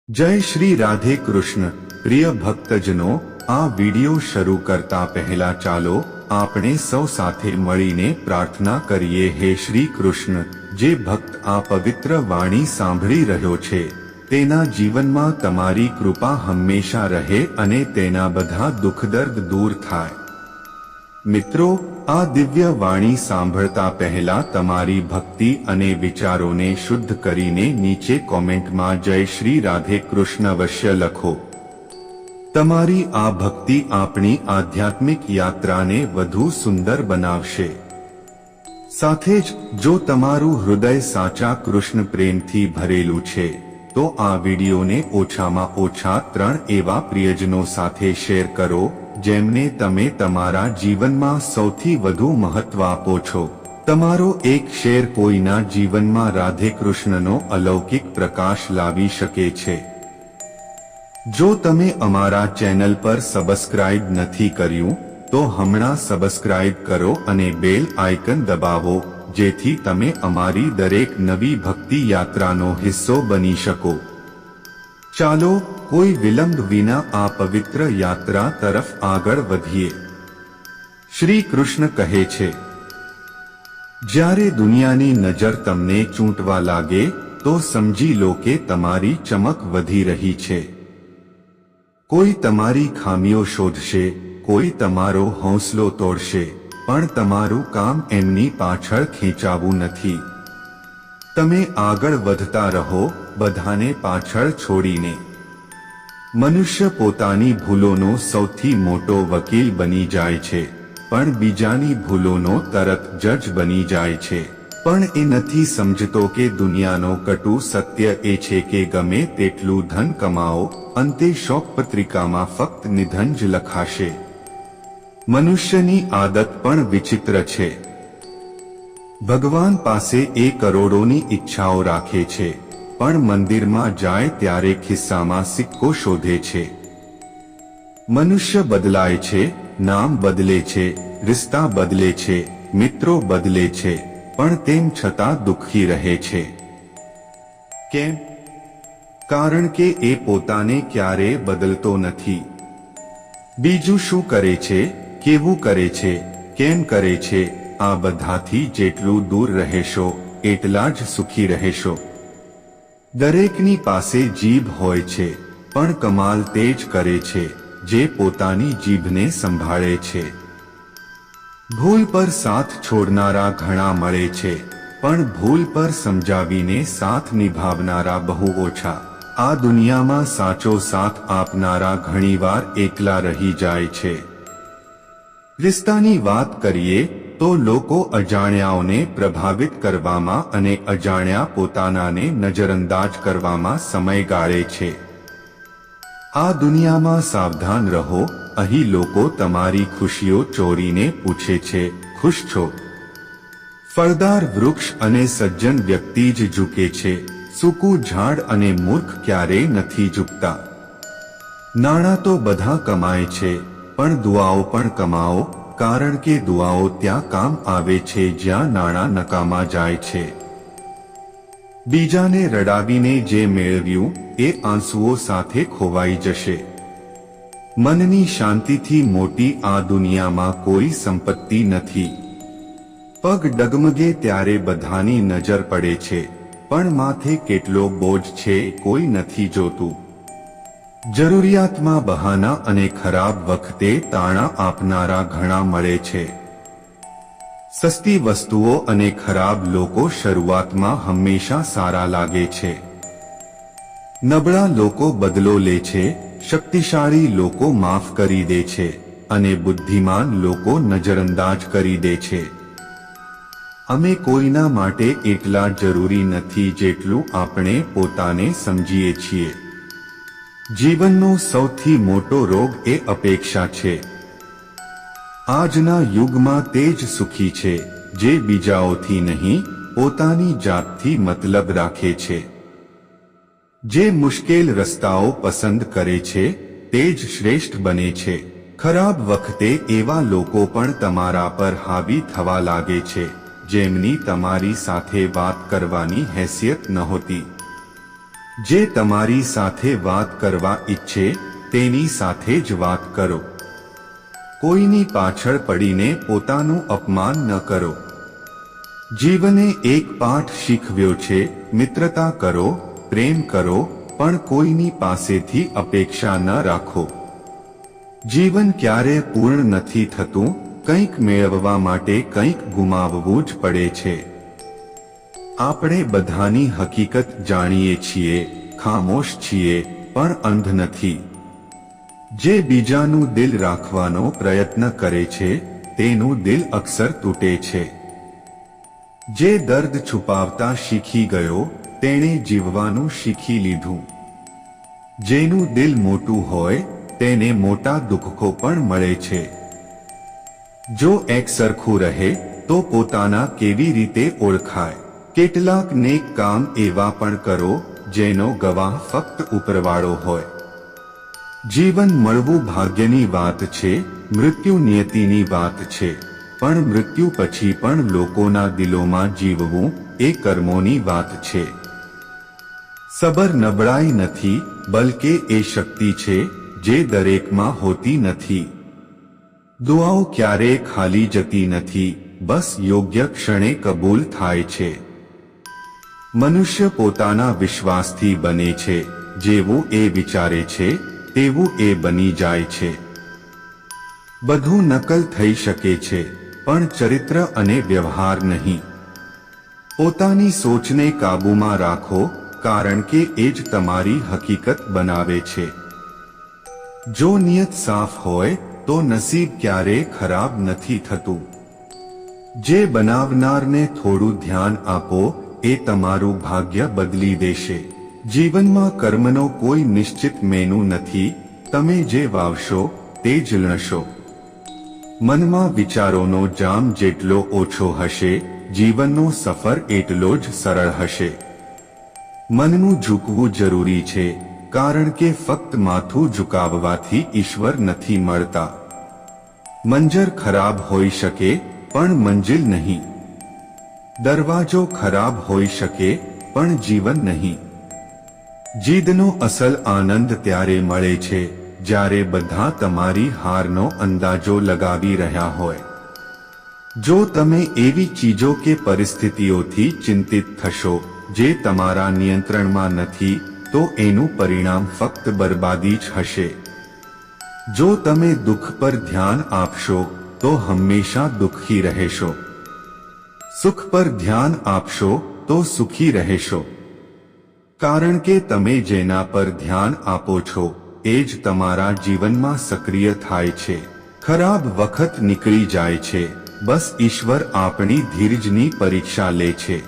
जय श्री राधे कृष्ण प्रिय भक्तजनो आ वीडियो शुरू करता पहला चालो आपणे सौ साथे मळीने प्रार्थना करिए। हे श्री कृष्ण, जे भक्त आ पवित्र वाणी सांभળી રહ્યો છે તેના જીવનમાં તમારી કૃપા હંમેશા રહે અને તેના બધા દુઃખ દર્દ દૂર થાય। મિત્રો, આ દિવ્ય વાણી સાંભળતા પહેલા તમારી ભક્તિ અને વિચારોને શુદ્ધ કરીને નીચે કોમેન્ટમાં જય શ્રી રાધે કૃષ્ણ અવશ્ય લખો। તમારી આ ભક્તિ આપણી આધ્યાત્મિક યાત્રાને વધુ સુંદર બનાવશે। સાથે જ જો તમારું હૃદય સાચા કૃષ્ણ પ્રેમથી ભરેલું છે તો આ વિડીયોને ઓછામાં ઓછા 3 એવા પ્રિયજનો સાથે શેર કરો જેમને તમે તમારા જીવનમાં સૌથી વધુ મહત્વ આપો છો। તમારો એક શેર કોઈના જીવનમાં રાધે કૃષ્ણનો અલૌકિક પ્રકાશ લાવી શકે છે। જો તમે અમારા ચેનલ પર સબસ્ક્રાઇબ નથી કર્યું તો હમણાં સબસ્ક્રાઇબ કરો અને બેલ આઇકન દબાવો જેથી તમે અમારી દરેક નવી ભક્તિ યાત્રાનો હિસ્સો બની શકો। ચાલો કોઈ વિલંબ વિના આ પવિત્ર યાત્રા તરફ આગળ વધીએ। શ્રી કૃષ્ણ કહે છે, જ્યારે દુનિયાની નજર તમને ચૂંટવા લાગે તો સમજી લો કે તમારી ચમક વધી રહી છે। કોઈ તમારી ખામીઓ શોધશે, કોઈ તમારો હૌસલો તોડશે, પણ તમારું કામ એમની પાછળ ખેંચાવું નથી। તમે આગળ વધતા રહો, બધાને પાછળ છોડીને। મનુષ્ય પોતાની ભૂલોનો સૌથી મોટો વકીલ બની જાય છે, પણ બીજાની ભૂલોનો તરત જજ બની જાય છે। પણ એ નથી સમજતો કે દુનિયાનો કટુ સત્ય એ છે કે ગમે તેટલું ધન કમાઓ, અંતે શોકપત્રિકામાં ફક્ત નિધન જ લખાશે। મનુષ્યની આદત પણ વિચિત્ર છે। ભગવાન પાસે એ કરોડોની ઈચ્છાઓ રાખે છે, પણ મંદિરમાં જાય ત્યારે ખિસ્સામાં સિક્કો શોધે છે। મનુષ્ય બદલાય છે, નામ બદલે છે, રિશ્તા બદલે છે, મિત્રો બદલે છે, પણ તેમ છતાં દુઃખી રહે છે। કેમ? કારણ કે એ પોતાને ક્યારેય બદલતો નથી। બીજું શું કરે છે, કેવું કરે છે, કેમ કરે છે, આ બધાથી જેટલું દૂર રહેશો એટલા જ સુખી રહેશો। દરેકની પાસે જીભ હોય છે, પણ કમાલ તે જ કરે છે જે પોતાની જીભને સંભાળે છે। ભૂલ પર સાથ છોડનારા ઘણા મળે છે, પણ ભૂલ પર સમજાવીને સાથ નિભાવનારા બહુ ઓછા। આ દુનિયામાં સાચો સાથ આપનારા ઘણીવાર એકલા રહી જાય છે। રિશ્તાની વાત કરીએ તો લોકો અજાણ્યાઓને પ્રભાવિત કરવામાં અને અજાણ્યા પોતાનાને નજરઅંદાજ કરવામાં સમય ગાળે છે। આ દુનિયામાં સાવધાન રહો, અહીં લોકો તમારી ખુશીઓ ચોરીને પૂછે છે, ખુશ છો? ફળદાર વૃક્ષ અને સજ્જન વ્યક્તિ જ ઝૂકે છે, સૂકું ઝાડ અને મૂર્ખ ક્યારેય નથી ઝૂકતા। નાણાં તો બધા કમાય છે, પણ દુઆઓ પણ કમાઓ, કારણ કે દુઆઓ ત્યાં કામ આવે છે જ્યાં નાણાં નકામા જાય છે। બીજાને રડાવીને જે મેળવ્યું એ આંસુઓ સાથે ખોવાઈ જશે। મનની શાંતિથી મોટી આ દુનિયામાં કોઈ સંપત્તિ નથી। પગ ડગમગે ત્યારે બધાની નજર પડે છે, પણ માથે કેટલો બોજ છે કોઈ નથી જોતું। જરૂરિયાતમાં બહાના અને ખરાબ વખતે તાણા આપનારા ઘણા મળે છે। સસ્તી વસ્તુઓ અને ખરાબ લોકો શરૂઆતમાં હંમેશા સારા લાગે છે। નબળા લોકો બદલો લે છે, શક્તિશાળી લોકો માફ કરી દે છે, અને બુદ્ધિમાન લોકો નજરઅંદાજ કરી દે છે। અમે કોઈના માટે એટલા જરૂરી નથી જેટલું આપણે પોતાને સમજીએ છીએ। જીવનનો સૌથી મોટો રોગ એ અપેક્ષા છે। આજના યુગમાં તે જ સુખી છે જે બીજાઓથી નહીં, પોતાની જાતથી મતલબ રાખે છે। જે મુશ્કેલ રસ્તાઓ પસંદ કરે છે તે જ શ્રેષ્ઠ બને છે। ખરાબ વખતે એવા લોકો પણ તમારા પર હાવી થવા લાગે છે જેમની તમારી સાથે વાત કરવાની હેસિયત નહોતી। જે તમારી સાથે વાત કરવા ઈચ્છે તેની સાથે જ વાત કરો. કોઈની પાછળ પડીને પોતાનું અપમાન ન કરો. જીવને એક પાઠ શીખવ્યો છે, મિત્રતા કરો, પ્રેમ કરો, પણ કોઈની પાસેથી અપેક્ષા ન રાખો. જીવન ક્યારેય પૂર્ણ નથી થતું, કંઈક મેળવવા માટે કંઈક ગુમાવવું જ પડે છે. આપણે બધાની હકીકત જાણીએ છીએ, ખામોશ છીએ, પણ અંધ નથી. જે બીજાનું દિલ રાખવાનો પ્રયત્ન કરે છે તેનું દિલ અક્સર તૂટે છે. જે દર્દ છુપાવતા શીખી ગયો તેણે જીવવાનું શીખી લીધું. જેનું દિલ મોટું હોય તેને મોટા દુઃખો પણ મળે છે. જો એક સરખું રહે તો પોતાના કેવી રીતે ઓળખાય. કેટલાક નેક કામ એવા પણ કરો જેનો ગવાહ ફક્ત ઉપરવાળો હોય. જીવન મળવું ભાગ્યની વાત છે, મૃત્યુ નિયતિની વાત છે, પણ મૃત્યુ પછી પણ લોકોના દિલોમાં જીવવું એ કર્મોની વાત છે. સબર નબળાઈ નથી, બલકે એ શક્તિ છે જે દરેકમાં હોતી નથી. દુઆઓ ક્યારેય ખાલી જતી નથી, બસ યોગ્ય ક્ષણે કબૂલ થાય છે. મનુષ્ય પોતાના વિશ્વાસથી બને છે, જેવું એ વિચારે છે તેવું એ બની જાય છે. બધું નકલ થઈ શકે છે, પણ ચરિત્ર અને વ્યવહાર નહીં. પોતાની સોચને કાબૂમાં રાખો, કારણ કે એ જ તમારી હકીકત બનાવે છે. જો નિયત સાફ હોય તો નસીબ ક્યારેય ખરાબ નથી થતું. જે બનાવનારને થોડું ધ્યાન આપો એ તમારું ભાગ્ય બદલી દેશે. જીવનમાં કર્મનો કોઈ નિશ્ચિત મેનુ નથી, તમે જે વાવશો તે જ લણશો. મનમાં વિચારોનો જામ જેટલો ઓછો હશે, જીવનનો સફર એટલો જ સરળ હશે. મનનું ઝૂકવું જરૂરી છે, કારણ કે ફક્ત માથું ઝુકાવવાથી ઈશ્વર નથી મળતા. મંજર ખરાબ હોઈ શકે પણ મંજિલ નહીં. દરવાજો ખરાબ હોઈ શકે પણ જીવન નહીં. જીદનો અસલ આનંદ ત્યારે મળે છે જ્યારે બધા તમારી હારનો અંદાજો લગાવી રહ્યા હોય. જો તમે એવી ચીજો કે પરિસ્થિતિઓથી ચિંતિત થશો જે તમારા નિયંત્રણમાં નથી, તો એનું પરિણામ ફક્ત બરબાદી જ હશે. જો તમે દુઃખ પર ધ્યાન આપશો તો હંમેશા દુઃખી રહેશો. સુખ પર ધ્યાન આપશો તો સુખી રહેશો. કારણ કે તમે જેના પર ધ્યાન આપો છો એ જ તમારા જીવનમાં સક્રિય થાય છે. ખરાબ વખત નીકળી જાય છે, બસ ઈશ્વર આપણી ધીરજની પરીક્ષા લે છે.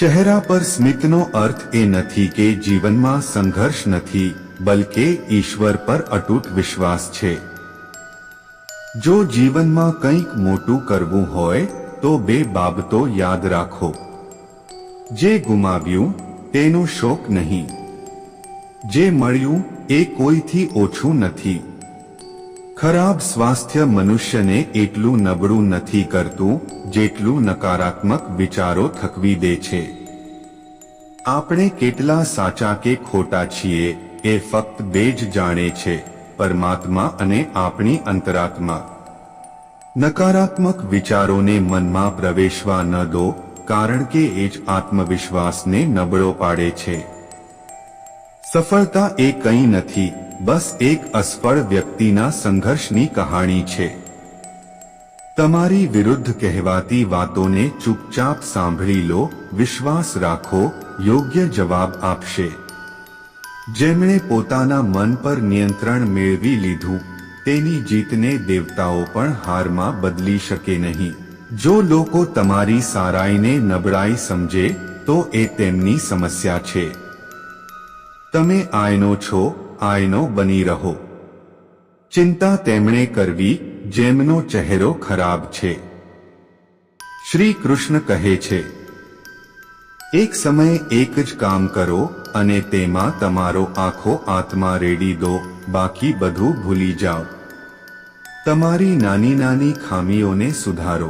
ચહેરા પર સ્મિતનો અર્થ એ નથી કે જીવનમાં સંઘર્ષ નથી, બલકે ઈશ્વર પર અતૂટ વિશ્વાસ છે. જો જીવનમાં કંઈક મોટું કરવું હોય તો બે બાબતો યાદ રાખો. જે ગુમાવ્યું તેનો શોક નહીં. જે મળ્યું એ કોઈથી ઓછું નથી. ખરાબ સ્વાસ્થ્ય મનુષ્યને એટલું નબળું નથી કરતું જેટલું નકારાત્મક વિચારો થકવી દે છે. આપણે કેટલા સાચા કે ખોટા છીએ એ ફક્ત બે જ જાણે છે, પરમાત્મા અને આપણી અંતરાત્મા. નકારાત્મક વિચારોને મનમાં પ્રવેશવા ન દો, કારણ કે એ જ આત્મવિશ્વાસને નબળો પાડે છે. સફળતા એ કંઈ નથી, બસ એક અસફળ વ્યક્તિના સંઘર્ષની કહાણી છે. તમારી વિરુદ્ધ કહેવાતી વાતોને ચૂપચાપ સાંભળી લો, વિશ્વાસ રાખો, યોગ્ય જવાબ આપશે. જેમણે પોતાના મન પર નિયંત્રણ મેળવી લીધું તેની જીતને દેવતાઓ પણ હારમાં બદલી શકે નહીં. જો લોકો તમારી સારાઈને નબળાઈ સમજે તો એ તેમની સમસ્યા છે. તમે આયનો છો, આયનો બની રહો. ચિંતા તેમણે કરવી જેમનો ચહેરો ખરાબ છે. શ્રી કૃષ્ણ કહે છે, એક સમયે એક જ કામ કરો અને તેમાં તમારો આખો આત્મા રેડી દો, બાકી બધું ભૂલી જાઓ. તમારી નાની નાની ખામીઓને સુધારો.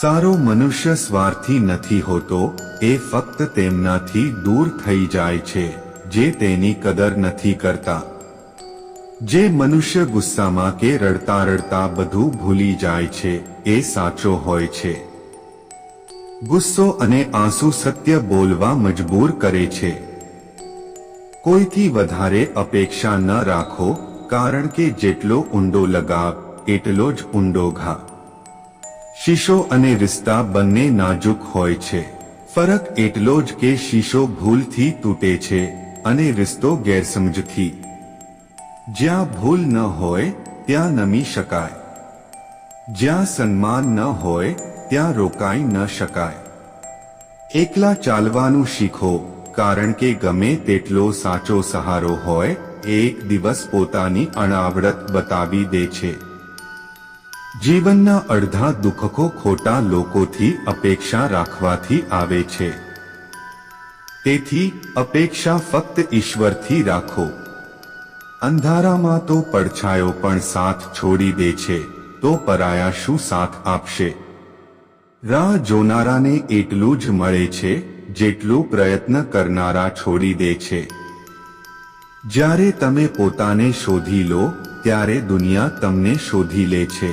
સારો મનુષ્ય સ્વાર્થી નથી હોતો, એ ફક્ત તેમનાથી દૂર થઈ જાય છે જે તેની કદર નથી કરતા. જે મનુષ્ય ગુસ્સામાં કે રડતા રડતા બધું ભૂલી જાય છે એ સાચો હોય છે. ગુસ્સો અને આંસુ સત્ય બોલવા મજબૂર કરે છે. કોઈથી વધારે અપેક્ષા ન રાખો, કારણ કે જેટલો ઊંડો લગાવ એટલો જ ઊંડો ઘા. શીશો અને રિશ્તા બંને નાજુક હોય છે. ફરક એટલો જ કે શીશો ભૂલથી તૂટે છે અને રિશ્તો ગેરસમજથી. જ્યાં ભૂલ ન હોય ત્યાં નમી શકાય. જ્યાં સન્માન ન હોય ત્યાં રોકાઈ ન શકાય. એકલા ચાલવાનું શીખો, કારણ કે ગમે તેટલો સાચો સહારો હોય, એક દિવસ પોતાની અણાવડત બતાવી દે છે. જીવનના અડધા દુઃખો ખોટા લોકોથી અપેક્ષા રાખવાથી આવે છે. તેથી અપેક્ષા ફક્ત ઈશ્વરથી રાખો. અંધારામાં તો પડછાયો પણ સાથ છોડી દે છે, તો પરાયા શું સાથ આપશે? રાહ જોનારાને એટલું જ મળે છે જેટલું પ્રયત્ન કરનારા છોડી દે છે. જ્યારે તમે પોતાને શોધી લો ત્યારે દુનિયા તમને શોધી લે છે.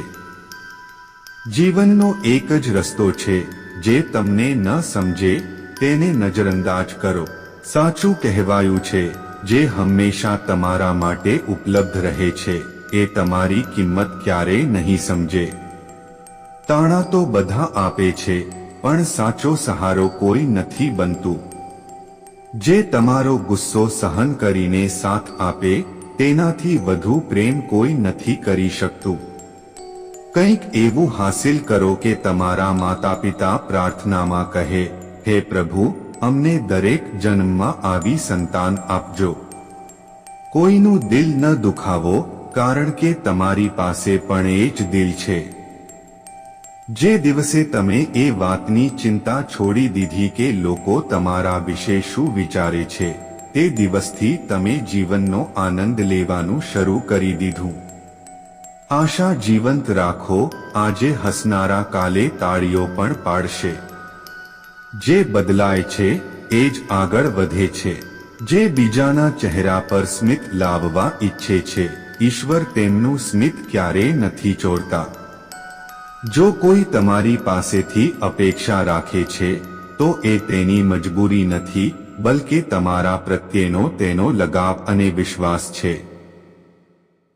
જીવનનો એક જ રસ્તો છે, જે તમને ન સમજે તેને નજરઅંદાજ કરો. સાચું કહેવાયું છે, જે હંમેશા તમારા માટે ઉપલબ્ધ રહે છે એ તમારી કિંમત ક્યારેય નહીં સમજે. તાણા તો બધા આપે છે, પણ સાચો સહારો કોઈ નથી બનતું. જે તમારો ગુસ્સો સહન કરીને સાથ આપે, તેનાથી વધુ પ્રેમ કોઈ નથી કરી શકતું. કંઈક એવું હાસિલ કરો કે તમારા માતા પિતા પ્રાર્થનામાં કહે, હે પ્રભુ, અમને દરેક જન્મમાં આવી સંતાન આપજો. કોઈનું દિલ ન દુખાવો, કારણ કે તમારી પાસે પણ એ જ દિલ છે. જે દિવસે તમે એ વાતની ચિંતા છોડી દીધી કે લોકો તમારા વિશે શું વિચારે છે, તે દિવસથી તમે જીવનનો આનંદ લેવાનું શરૂ કરી દીધું. આશા જીવંત રાખો, આજે હસનારા કાલે તાળીઓ પણ પાડશે. જે બદલાય છે એ જ આગળ વધે છે. જે બીજાના ચહેરા પર સ્મિત લાવવા ઈચ્છે છે, ઈશ્વર તેમનું સ્મિત ક્યારેય નથી ચોરતા. જો કોઈ તમારી પાસેથી અપેક્ષા રાખે છે, તો એ તેની મજબૂરી નથી, બલકે તમારા પ્રત્યેનો તેનો લગાવ અને વિશ્વાસ છે.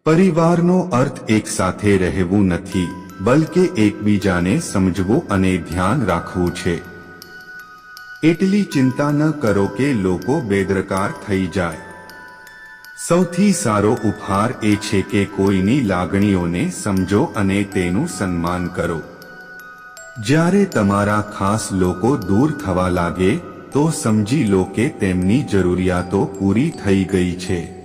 પરિવારનો અર્થ એક સાથે રહેવું નથી, બલકે એકબીજાને સમજવું અને ધ્યાન રાખવું છે. એટલી ચિંતા ન કરો કે લોકો બેદરકાર થઈ જાય. સૌથી સારો ઉપહાર એ છે કે કોઈની લાગણીઓને સમજો અને તેનું સન્માન કરો. જ્યારે તમારા ખાસ લોકો દૂર થવા લાગે, તો સમજી લો કે તેમની જરૂરિયાતો પૂરી થઈ ગઈ છે.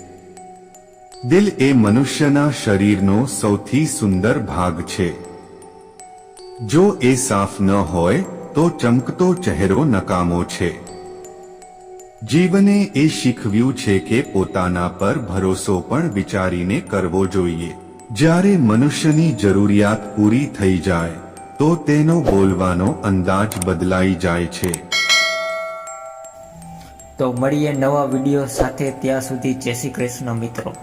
દિલ એ મનુષ્યના શરીરનો સૌથી સુંદર ભાગ છે. જો એ સાફ ન હોય તો ચમકતો ચહેરો નકામો છે. જીવને એ શીખવ્યું છે કે પોતાના પર ભરોસો પણ વિચારીને કરવો જોઈએ. જ્યારે મનુષ્યની જરૂરિયાત પૂરી થઈ જાય, તો તેનો બોલવાનો અંદાજ બદલાઈ જાય છે. તો મળીએ નવા વિડીયો સાથે, ત્યાં સુધી જય શ્રી કૃષ્ણ મિત્રો.